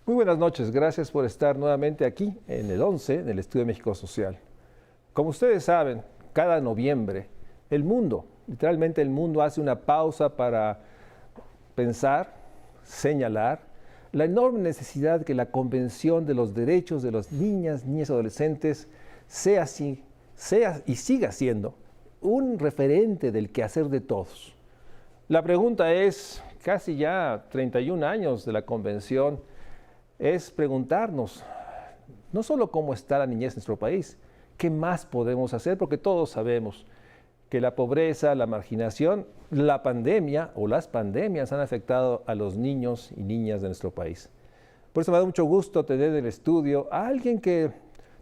Muy buenas noches, gracias por estar nuevamente aquí en el 11, en el Estudio de México Social. Como ustedes saben, cada noviembre el mundo, literalmente el mundo hace una pausa para pensar, señalar la enorme necesidad que la Convención de los Derechos de las Niñas y Adolescentes sea y siga siendo un referente del quehacer de todos. La pregunta es, casi ya 31 años de la Convención, es preguntarnos no solo cómo está la niñez en nuestro país, qué más podemos hacer, porque todos sabemos que la pobreza, la marginación, la pandemia o las pandemias han afectado a los niños y niñas de nuestro país. Por eso me da mucho gusto tener en el estudio a alguien que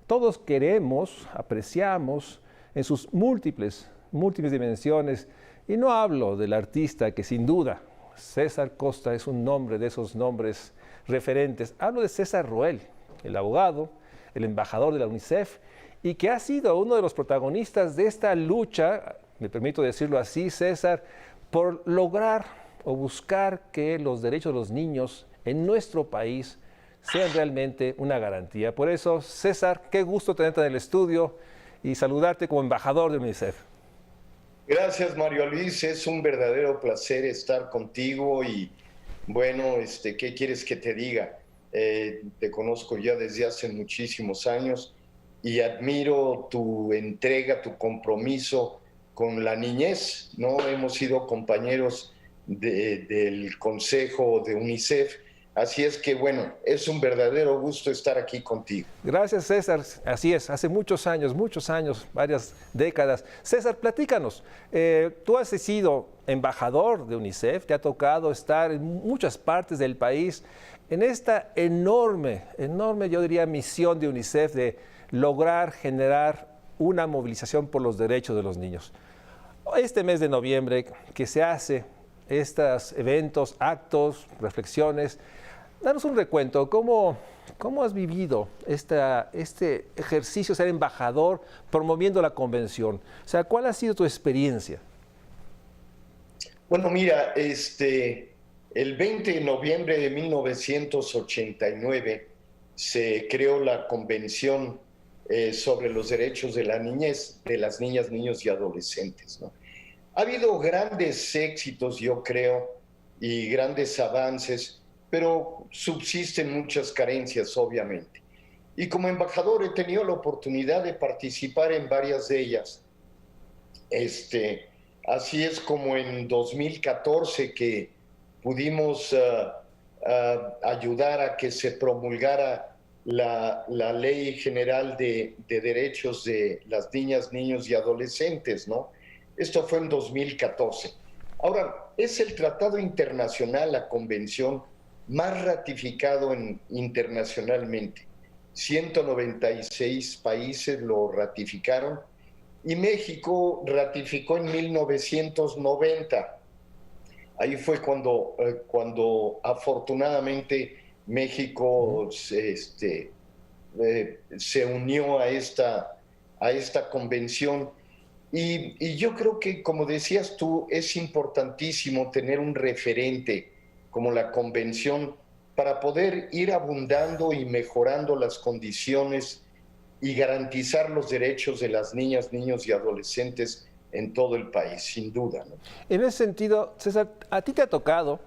todos queremos, apreciamos en sus múltiples dimensiones. Y no hablo del artista que sin duda, César Costa es un nombre de esos nombres referentes. Hablo de César Roel, el abogado, el embajador de la UNICEF, y que ha sido uno de los protagonistas de esta lucha, me permito decirlo así, César, por lograr o buscar que los derechos de los niños en nuestro país sean realmente una garantía. Por eso, César, qué gusto tenerte en el estudio y saludarte como embajador de UNICEF. Gracias, Mario Luis. Es un verdadero placer estar contigo y bueno, ¿qué quieres que te diga? Te conozco ya desde hace muchísimos años y admiro tu entrega, tu compromiso con la niñez, ¿no? Hemos sido compañeros del Consejo de UNICEF, así es que, bueno, es un verdadero gusto estar aquí contigo. Gracias, César. Así es, hace muchos años, varias décadas. César, platícanos. Tú has sido embajador de UNICEF, te ha tocado estar en muchas partes del país en esta enorme, yo diría, misión de UNICEF de lograr generar una movilización por los derechos de los niños. Este mes de noviembre que se hace estos eventos, actos, reflexiones, danos un recuento, ¿cómo has vivido este ejercicio de ser embajador promoviendo la convención? O sea, ¿cuál ha sido tu experiencia? Bueno, mira, el 20 de noviembre de 1989 se creó la Convención sobre los Derechos de la Niñez, de las niñas, niños y adolescentes, ¿no? Ha habido grandes éxitos, yo creo, y grandes avances, pero subsisten muchas carencias, obviamente. Y como embajador he tenido la oportunidad de participar en varias de ellas. Así es como en 2014 que pudimos ayudar a que se promulgara la Ley General de Derechos de las Niñas, Niños y Adolescentes, ¿no? Esto fue en 2014. Ahora, es el tratado internacional, la convención, más ratificado internacionalmente. 196 países lo ratificaron y México ratificó en 1990. Ahí fue cuando afortunadamente México se unió a esta convención. Y yo creo que, como decías tú, es importantísimo tener un referente como la convención para poder ir abundando y mejorando las condiciones y garantizar los derechos de las niñas, niños y adolescentes en todo el país, sin duda, ¿no? En ese sentido, César, ¿a ti te ha tocado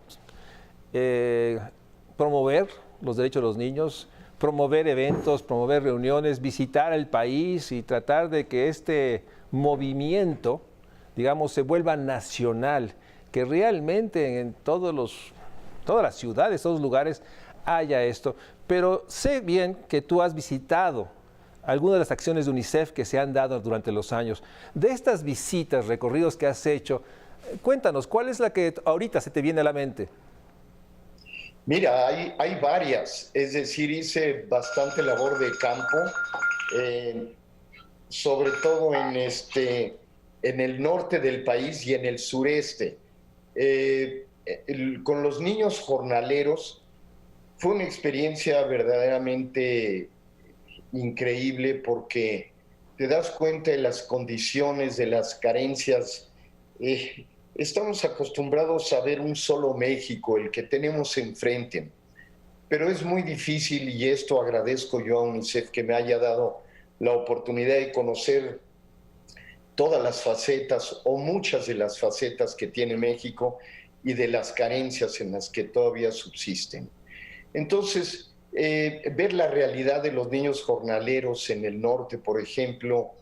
promover los derechos de los niños, promover eventos, promover reuniones, visitar el país y tratar de que este movimiento, digamos, se vuelva nacional, que realmente en todas las ciudades, todos los lugares haya esto? Pero sé bien que tú has visitado algunas de las acciones de UNICEF que se han dado durante los años. De estas visitas, recorridos que has hecho, cuéntanos, ¿cuál es la que ahorita se te viene a la mente? Mira, hay varias, es decir, hice bastante labor de campo, sobre todo en el norte del país y en el sureste. Con los niños jornaleros fue una experiencia verdaderamente increíble porque te das cuenta de las condiciones, de las carencias. Estamos acostumbrados a ver un solo México, el que tenemos enfrente. pero es muy difícil y esto agradezco yo a UNICEF que me haya dado la oportunidad de conocer todas las facetas o muchas de las facetas que tiene México y de las carencias en las que todavía subsisten. Entonces, ver la realidad de los niños jornaleros en el norte, por ejemplo,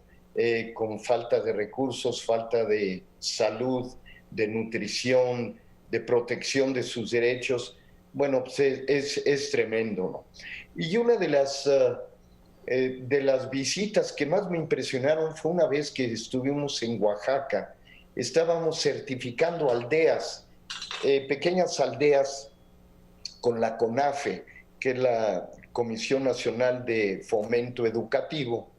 con falta de recursos, falta de salud, de nutrición, de protección de sus derechos, bueno, pues es tremendo, ¿no? Y una de las visitas que más me impresionaron fue una vez que estuvimos en Oaxaca. Estábamos certificando aldeas, pequeñas aldeas con la CONAFE, que es la Comisión Nacional de Fomento Educativo,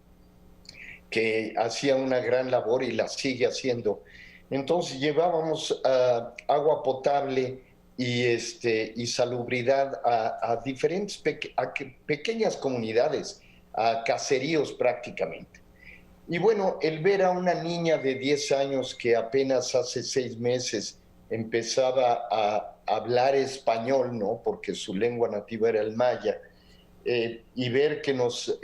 que hacía una gran labor y la sigue haciendo. Entonces llevábamos agua potable y salubridad a diferentes pequeñas comunidades, a caseríos prácticamente. Y bueno, el ver a una niña de 10 años que apenas hace 6 meses empezaba a hablar español, ¿no? Porque su lengua nativa era el maya, y ver que nos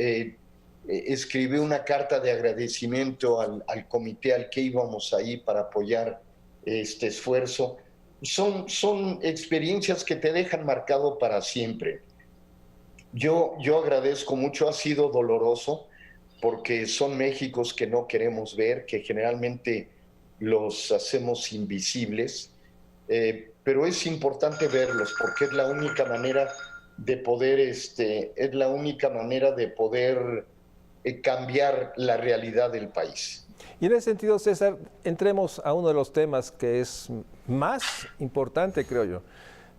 escribió una carta de agradecimiento al comité al que íbamos ahí para apoyar este esfuerzo, son experiencias que te dejan marcado para siempre. Yo agradezco mucho, ha sido doloroso, porque son Méxicos que no queremos ver, que generalmente los hacemos invisibles, pero es importante verlos porque es la única manera de poder, es la única manera de poder cambiar la realidad del país. Y en ese sentido, César, entremos a uno de los temas que es más importante, creo yo.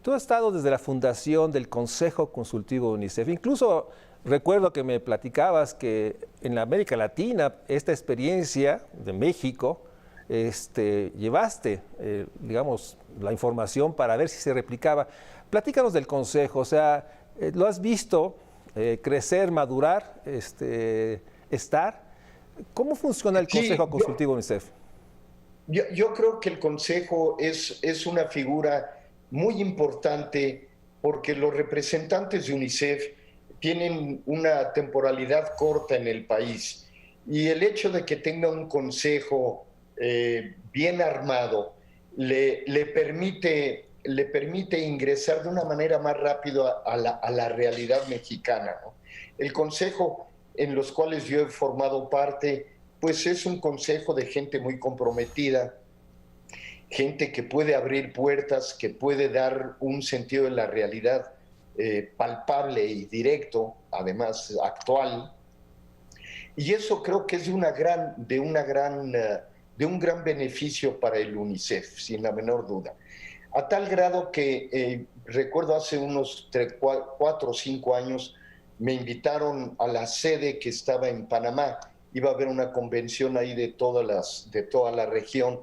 Tú has estado desde la fundación del Consejo Consultivo de UNICEF. Incluso recuerdo que me platicabas que en la América Latina, esta experiencia de México, llevaste, digamos, la información para ver si se replicaba. Platícanos del Consejo, o sea, ¿lo has visto crecer, madurar, estar? ¿Cómo funciona el Consejo Consultivo de UNICEF? Yo creo que el Consejo es una figura muy importante porque los representantes de UNICEF tienen una temporalidad corta en el país y el hecho de que tenga un consejo bien armado le permite ingresar de una manera más rápida a la realidad mexicana, ¿no? El consejo en los cuales yo he formado parte, pues es un consejo de gente muy comprometida, gente que puede abrir puertas, que puede dar un sentido de la realidad palpable y directo, además actual. Y eso creo que es de un gran beneficio para el UNICEF, sin la menor duda. A tal grado que recuerdo hace unos 4 o 5 años me invitaron a la sede que estaba en Panamá. Iba a haber una convención ahí de toda la región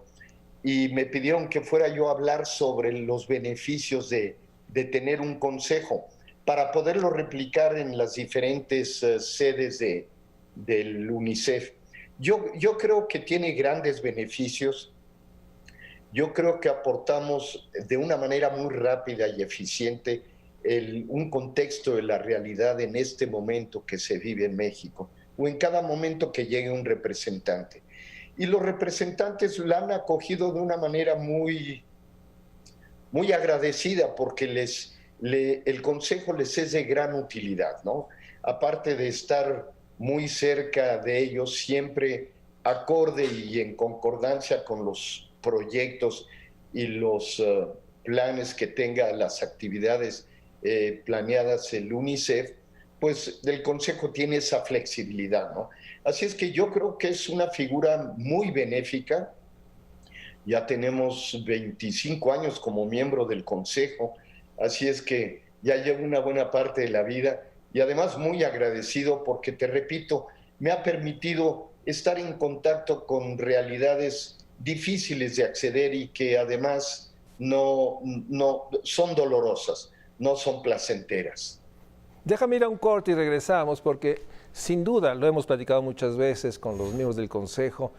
y me pidieron que fuera yo a hablar sobre los beneficios de tener un consejo para poderlo replicar en las diferentes sedes del UNICEF. Yo creo que tiene grandes beneficios. Yo creo que aportamos de una manera muy rápida y eficiente un contexto de la realidad en este momento que se vive en México o en cada momento que llegue un representante. Y los representantes la han acogido de una manera muy agradecida porque el consejo les es de gran utilidad, ¿no? Aparte de estar muy cerca de ellos, siempre acorde y en concordancia con los proyectos y los planes que tenga, las actividades planeadas el UNICEF, pues el Consejo tiene esa flexibilidad, ¿no? Así es que yo creo que es una figura muy benéfica. Ya tenemos 25 años como miembro del Consejo, así es que ya llevo una buena parte de la vida y además muy agradecido porque, te repito, me ha permitido estar en contacto con realidades difíciles de acceder y que además no son dolorosas, no son placenteras. Déjame ir a un corte y regresamos porque sin duda, lo hemos platicado muchas veces con los miembros del Consejo,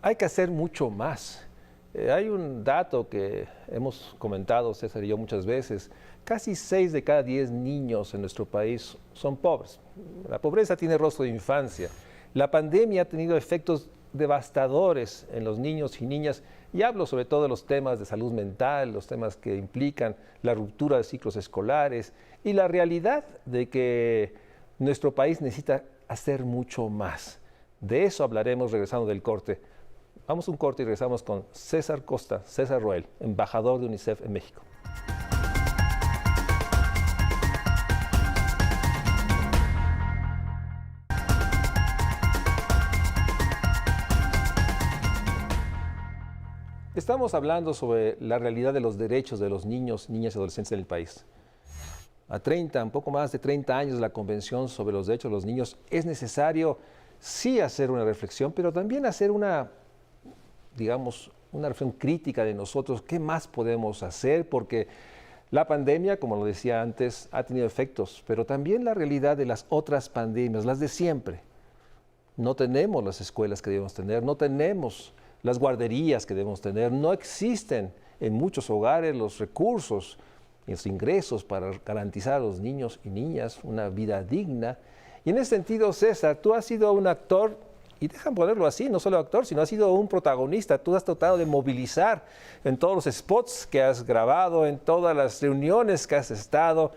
hay que hacer mucho más. Hay un dato que hemos comentado César y yo muchas veces. Casi 6 de cada 10 niños en nuestro país son pobres. La pobreza tiene rostro de infancia. La pandemia ha tenido efectos devastadores en los niños y niñas, y hablo sobre todo de los temas de salud mental, los temas que implican la ruptura de ciclos escolares y la realidad de que nuestro país necesita hacer mucho más. De eso hablaremos regresando del corte. Vamos a un corte y regresamos con César Costa, César Roel, embajador de UNICEF en México. Estamos hablando sobre la realidad de los derechos de los niños, niñas y adolescentes en el país. Un poco más de 30 años de la Convención sobre los Derechos de los Niños, es necesario sí hacer una reflexión, pero también hacer una reflexión crítica de nosotros, qué más podemos hacer, porque la pandemia, como lo decía antes, ha tenido efectos, pero también la realidad de las otras pandemias, las de siempre. No tenemos las escuelas que debemos tener, no tenemos las guarderías que debemos tener, no existen en muchos hogares los recursos y los ingresos para garantizar a los niños y niñas una vida digna. Y en ese sentido, César, tú has sido un actor, y dejan ponerlo así, no solo actor, sino has sido un protagonista. Tú has tratado de movilizar en todos los spots que has grabado, en todas las reuniones que has estado.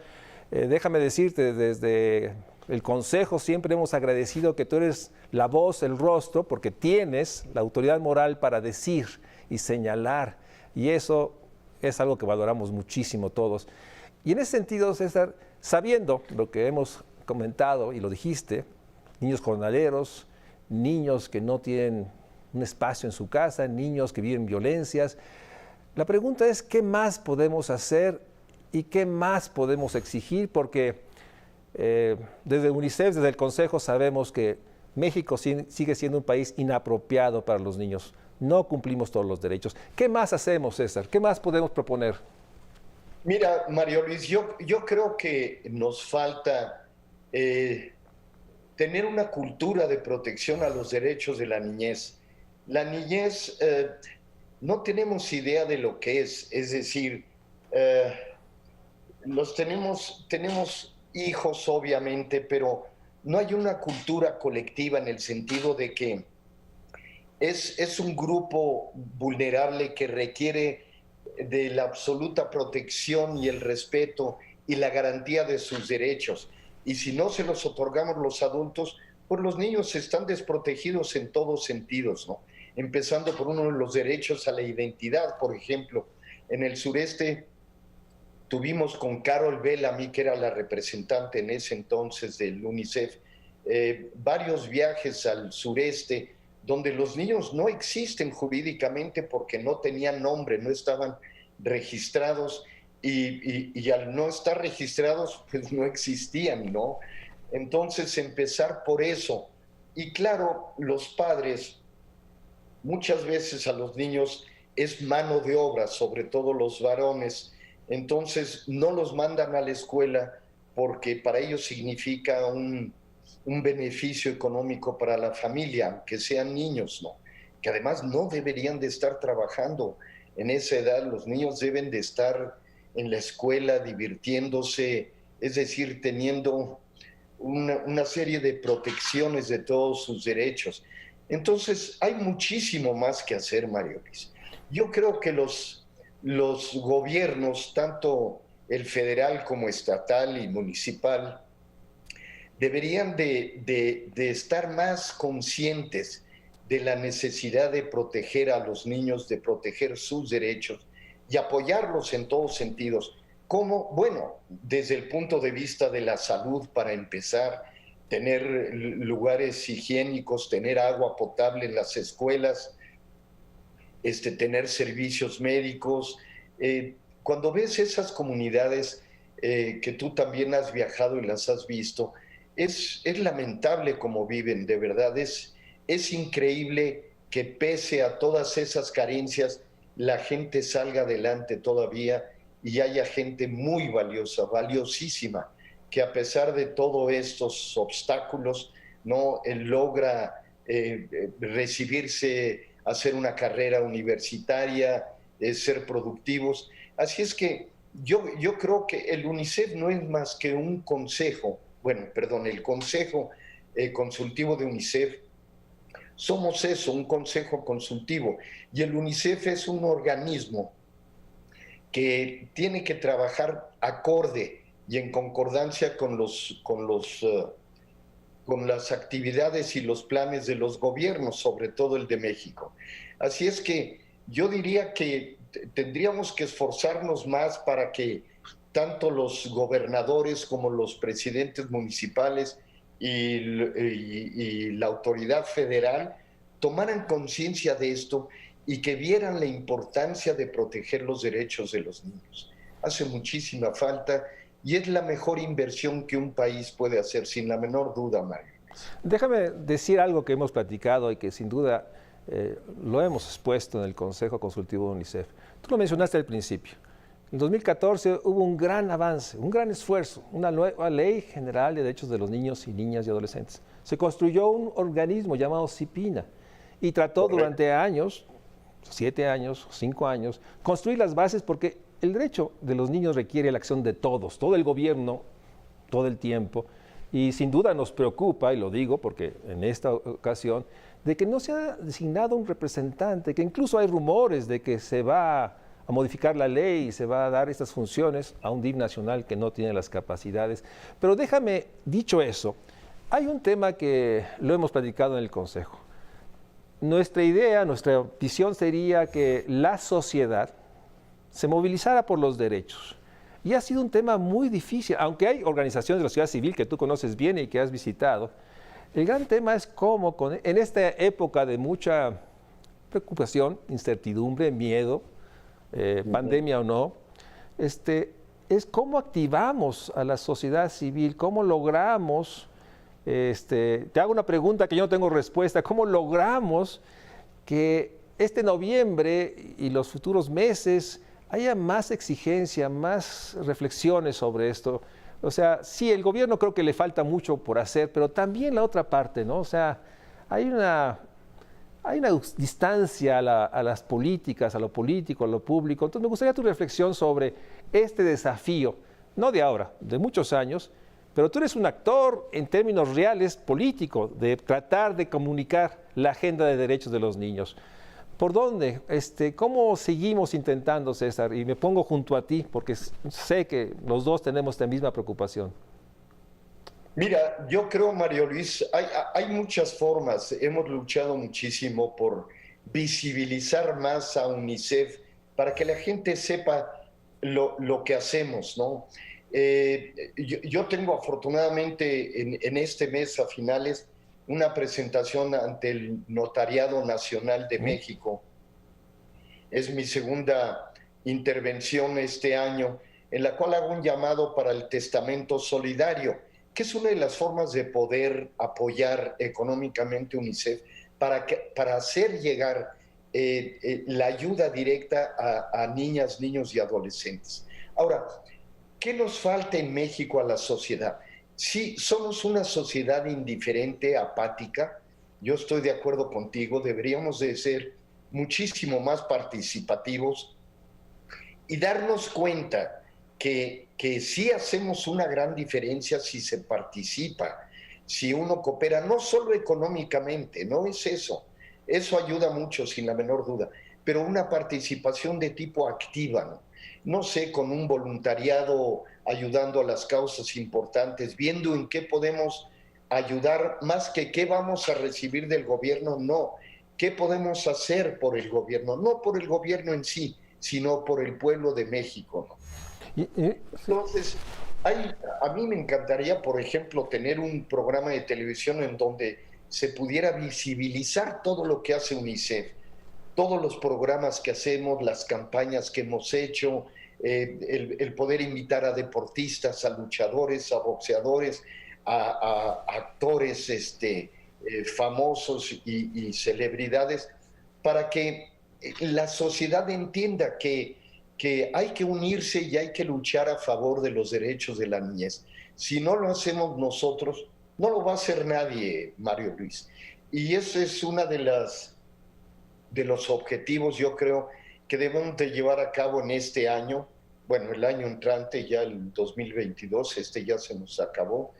Déjame decirte, desde el Consejo siempre hemos agradecido que tú eres la voz, el rostro, porque tienes la autoridad moral para decir y señalar. Y eso es algo que valoramos muchísimo todos. Y en ese sentido, César, sabiendo lo que hemos comentado y lo dijiste, niños jornaleros, niños que no tienen un espacio en su casa, niños que viven violencias, la pregunta es ¿qué más podemos hacer y qué más podemos exigir? Porque desde UNICEF, desde el Consejo, sabemos que México sigue siendo un país inapropiado para los niños. No cumplimos todos los derechos. ¿Qué más hacemos, César? ¿Qué más podemos proponer? Mira, Mario Luis, yo creo que nos falta tener una cultura de protección a los derechos de la niñez. La niñez, no tenemos idea de lo que es decir, tenemos hijos obviamente, pero no hay una cultura colectiva en el sentido de que es un grupo vulnerable que requiere de la absoluta protección y el respeto y la garantía de sus derechos. Y si no se los otorgamos los adultos, pues los niños están desprotegidos en todos sentidos, ¿no? Empezando por uno de los derechos a la identidad, por ejemplo. En el sureste tuvimos con Carol Bellamy, que era la representante en ese entonces del UNICEF, varios viajes al sureste, donde los niños no existen jurídicamente porque no tenían nombre, no estaban registrados y al no estar registrados, pues no existían, ¿no? Entonces, empezar por eso. Y claro, los padres, muchas veces a los niños es mano de obra, sobre todo los varones, entonces no los mandan a la escuela porque para ellos significa un beneficio económico para la familia, aunque sean niños, ¿no? Que además no deberían de estar trabajando en esa edad, los niños deben de estar en la escuela divirtiéndose, es decir, teniendo una serie de protecciones de todos sus derechos. Entonces, hay muchísimo más que hacer, Mario Luis. Yo creo que los gobiernos, tanto el federal como estatal y municipal, deberían de estar más conscientes de la necesidad de proteger a los niños, de proteger sus derechos y apoyarlos en todos sentidos. ¿Cómo? Bueno, desde el punto de vista de la salud, para empezar, tener lugares higiénicos, tener agua potable en las escuelas, tener servicios médicos. Cuando ves esas comunidades que tú también has viajado y las has visto, es lamentable cómo viven, de verdad. Es increíble que pese a todas esas carencias, la gente salga adelante todavía y haya gente muy valiosa, valiosísima, que a pesar de todos estos obstáculos, no logra recibirse hacer una carrera universitaria, ser productivos. Así es que yo creo que el UNICEF no es más que un consejo, bueno, perdón, el Consejo Consultivo de UNICEF. Somos eso, un consejo consultivo. Y el UNICEF es un organismo que tiene que trabajar acorde y en concordancia con las actividades y los planes de los gobiernos, sobre todo el de México. Así es que yo diría que tendríamos que esforzarnos más para que tanto los gobernadores como los presidentes municipales y la autoridad federal tomaran conciencia de esto y que vieran la importancia de proteger los derechos de los niños. Hace muchísima falta y es la mejor inversión que un país puede hacer, sin la menor duda, Mario. Déjame decir algo que hemos platicado y que sin duda lo hemos expuesto en el Consejo Consultivo de UNICEF. Tú lo mencionaste al principio. En 2014 hubo un gran avance, un gran esfuerzo, una nueva Ley General de Derechos de los Niños y Niñas y Adolescentes. Se construyó un organismo llamado CIPINA y trató durante años, 7 años, 5 años, construir las bases porque el derecho de los niños requiere la acción de todos, todo el gobierno, todo el tiempo. Y sin duda nos preocupa, y lo digo porque en esta ocasión, de que no se ha designado un representante, que incluso hay rumores de que se va a modificar la ley y se va a dar estas funciones a un DIF nacional que no tiene las capacidades. Pero déjame, dicho eso, hay un tema que lo hemos platicado en el Consejo. Nuestra idea, nuestra visión sería que la sociedad se movilizara por los derechos. Y ha sido un tema muy difícil, aunque hay organizaciones de la sociedad civil que tú conoces bien y que has visitado. El gran tema es cómo, en esta época de mucha preocupación, incertidumbre, miedo, pandemia o no, es cómo activamos a la sociedad civil, cómo logramos, te hago una pregunta que yo no tengo respuesta, cómo logramos que este noviembre y los futuros meses haya más exigencia, más reflexiones sobre esto. O sea, sí, el gobierno creo que le falta mucho por hacer, pero también la otra parte, ¿no? O sea, hay una distancia a las políticas, a lo político, a lo público. Entonces me gustaría tu reflexión sobre este desafío, no de ahora, de muchos años, pero tú eres un actor en términos reales político, de tratar de comunicar la agenda de derechos de los niños. ¿Por dónde? ¿Cómo seguimos intentando, César? Y me pongo junto a ti, porque sé que los dos tenemos la misma preocupación. Mira, yo creo, Mario Luis, hay muchas formas. Hemos luchado muchísimo por visibilizar más a UNICEF para que la gente sepa lo que hacemos, ¿no? Yo tengo afortunadamente en este mes a finales una presentación ante el Notariado Nacional de México. Es mi segunda intervención este año, en la cual hago un llamado para el testamento solidario, que es una de las formas de poder apoyar económicamente UNICEF para hacer llegar la ayuda directa a niñas, niños y adolescentes. Ahora, ¿qué nos falta en México a la sociedad? Sí, somos una sociedad indiferente, apática. Yo estoy de acuerdo contigo, deberíamos de ser muchísimo más participativos y darnos cuenta que sí hacemos una gran diferencia si se participa, si uno coopera, no solo económicamente, no es eso. Eso ayuda mucho, sin la menor duda, pero una participación de tipo activa, ¿no? No sé, con un voluntariado ayudando a las causas importantes, viendo en qué podemos ayudar, más que qué vamos a recibir del gobierno, no. ¿Qué podemos hacer por el gobierno? No por el gobierno en sí, sino por el pueblo de México, ¿no? Entonces, a mí me encantaría, por ejemplo, tener un programa de televisión en donde se pudiera visibilizar todo lo que hace UNICEF, todos los programas que hacemos, las campañas que hemos hecho, el poder invitar a deportistas, a luchadores, a boxeadores, a actores famosos y celebridades, para que la sociedad entienda que hay que unirse y hay que luchar a favor de los derechos de la niñez. Si no lo hacemos nosotros, no lo va a hacer nadie, Mario Luis. Y eso es una de de los objetivos, yo creo, que debemos de llevar a cabo en este año, bueno, el año entrante, ya el 2022, este ya se nos acabó,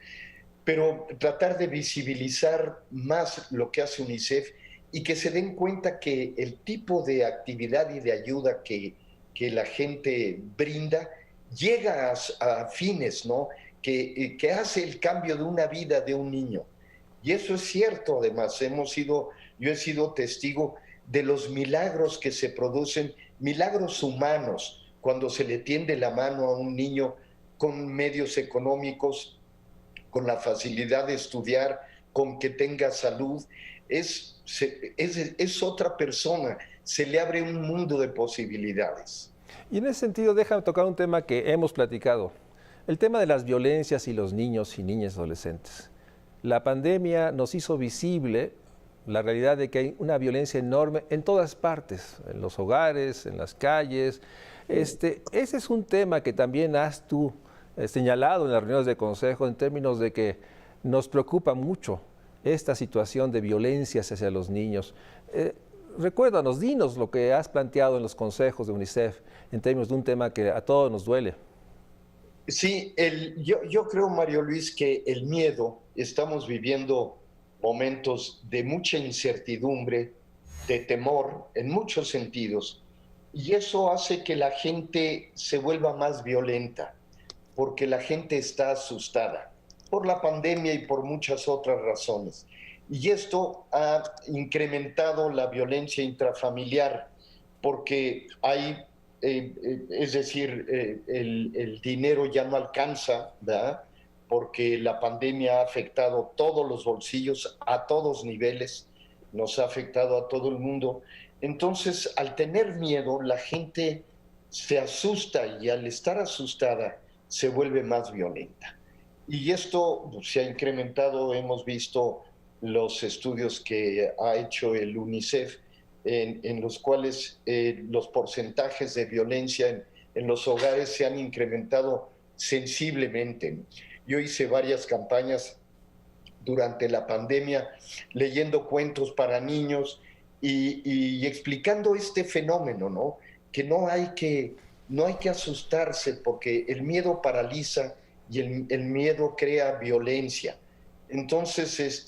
pero tratar de visibilizar más lo que hace UNICEF y que se den cuenta que el tipo de actividad y de ayuda que la gente brinda llega a fines, ¿no? Que hace el cambio de una vida de un niño. Y eso es cierto, además, yo he sido testigo de los milagros que se producen, milagros humanos, cuando se le tiende la mano a un niño con medios económicos, con la facilidad de estudiar, con que tenga salud, es otra persona, se le abre un mundo de posibilidades. Y en ese sentido, déjame tocar un tema que hemos platicado, el tema de las violencias y los niños y niñas adolescentes. La pandemia nos hizo visible la realidad de que hay una violencia enorme en todas partes, en los hogares, en las calles. Ese es un tema que también has tú señalado en las reuniones de consejo en términos de que nos preocupa mucho esta situación de violencias hacia los niños. Recuérdanos, dinos lo que has planteado en los consejos de UNICEF en términos de un tema que a todos nos duele. Sí, yo creo, Mario Luis, que el miedo, estamos viviendo momentos de mucha incertidumbre, de temor, en muchos sentidos, y eso hace que la gente se vuelva más violenta, porque la gente está asustada por la pandemia y por muchas otras razones. Y esto ha incrementado la violencia intrafamiliar, porque hay, es decir, el dinero ya no alcanza, ¿verdad? Porque la pandemia ha afectado todos los bolsillos a todos niveles, nos ha afectado a todo el mundo. Entonces, al tener miedo, la gente se asusta y al estar asustada se vuelve más violenta. Y esto se ha incrementado, hemos visto los estudios que ha hecho el UNICEF, en los cuales los porcentajes de violencia en los hogares se han incrementado sensiblemente. Yo hice varias campañas durante la pandemia, leyendo cuentos para niños y explicando este fenómeno, ¿no? Que no hay que asustarse porque el miedo paraliza y el miedo crea violencia. Entonces,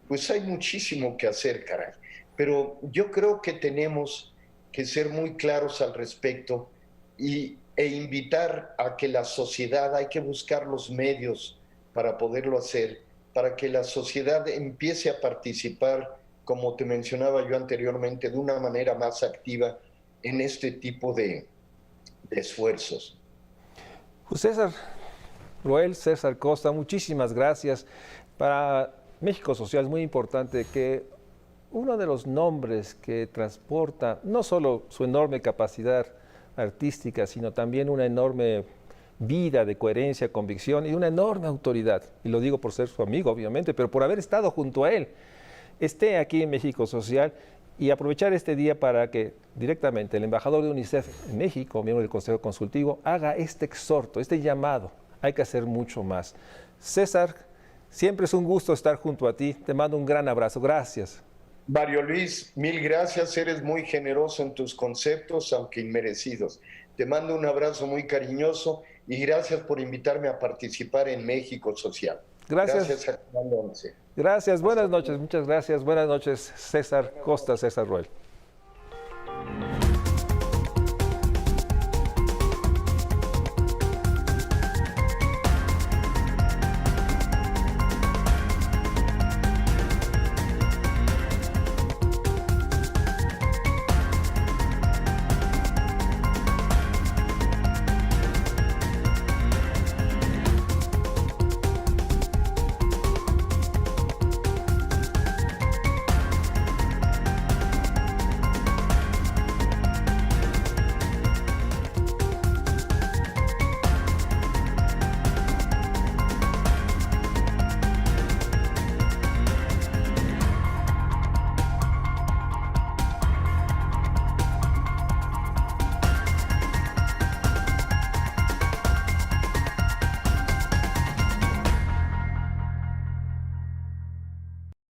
pues hay muchísimo que hacer, caray. Pero yo creo que tenemos que ser muy claros al respecto e invitar a que la sociedad, hay que buscar los medios para poderlo hacer, para que la sociedad empiece a participar, como te mencionaba yo anteriormente, de una manera más activa en este tipo de esfuerzos. César Roel, César Costa, muchísimas gracias. Para México Social es muy importante que uno de los nombres que transporta no solo su enorme capacidad artística, sino también una enorme vida de coherencia, convicción y una enorme autoridad, y lo digo por ser su amigo, obviamente, pero por haber estado junto a él, esté aquí en México Social y aprovechar este día para que directamente el embajador de UNICEF en México, miembro del Consejo Consultivo, haga este exhorto, este llamado. Hay que hacer mucho más. César, siempre es un gusto estar junto a ti. Te mando un gran abrazo. Gracias. Mario Luis, mil gracias. Eres muy generoso en tus conceptos, aunque inmerecidos. Te mando un abrazo muy cariñoso y gracias por invitarme a participar en México Social. Gracias. Gracias a Canal 11. Gracias. Buenas noches. Muchas gracias. Buenas noches, César Costa, César Roel.